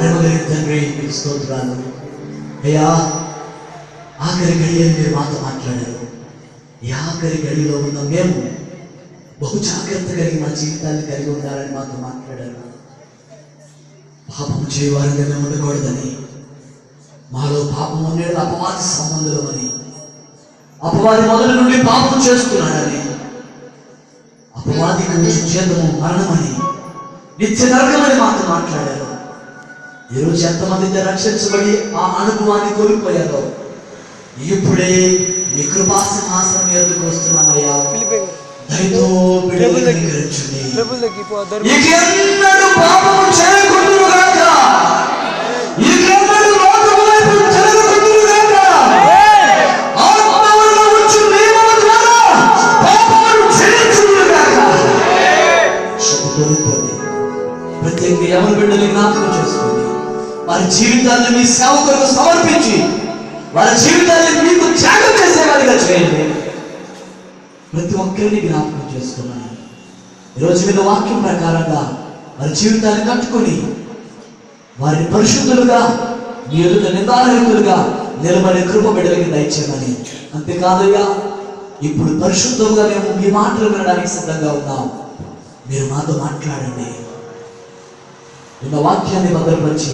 ప్రేమగలిగిన తండ్రి మీకు స్తోత్రాలు అయ్యా. ఆఖరి గడియని మీరు మాతో మాట్లాడారు. ఈ ఆఖరి గడిలో ఉన్న మేము బహు జాగ్రత్త కలిగి మా జీవితాన్ని కలిగి ఉండాలని మాతో మాట్లాడారు. పాపము చేయవారంగా మేము ఉండకూడదని, మాలో పాపం ఉండేది అపవాది సంబంధులమని, అపవాది మొదటి నుండి పాపం చేస్తున్నాడని, అపవాదికి జీతము మరణమని, నిత్య నరకమని మాతో మాట్లాడారు. ఈరోజు ఎంతమంది రక్షించబడి ఆ అనుభవాన్ని కోల్పోయారో ఇప్పుడే మీ కృపా సింహాసనం ఎదురుకు వస్తున్నామయ్యా. దయతో బిడ్డలను కనికరించండి. ఇకెన్నడూ పాపము చేయకుందురుగాక, ఇకెన్నడూ లోకము వైపు జరగకుందురుగాక, ఆత్మలో వచ్చి నియమం ద్వారా పాపమును జయించుదురుగాక. శుద్ధపడిపోండి. ప్రత్యేక ఎవరి బిడ్డలు జ్ఞాపకం చేసుకోండి. వారి జీవితాన్ని మీ సేవ కొరకు సమర్పించి వారి జీవితాన్ని మీకు త్యాగం చేసేవారిగా చేయండి. ప్రతి ఒక్కరిని జ్ఞాపకం చేసుకున్నాను. ఈరోజు మీద వాక్యం ప్రకారంగా వారి జీవితాన్ని కట్టుకొని వారిని పరిశుద్ధులుగా మీ ఎదుట నిందారహితులుగా నిలబడే కృప బిడ్డలకి దయచేయమని. అంతేకాదయ్యా, ఇప్పుడు పరిశుద్ధంగా మేము మీ మాటలు వినడానికి సిద్ధంగా ఉన్నాం. మీరు మాతో మాట్లాడండి. నిన్న వాక్యాన్ని భద్రపరిచి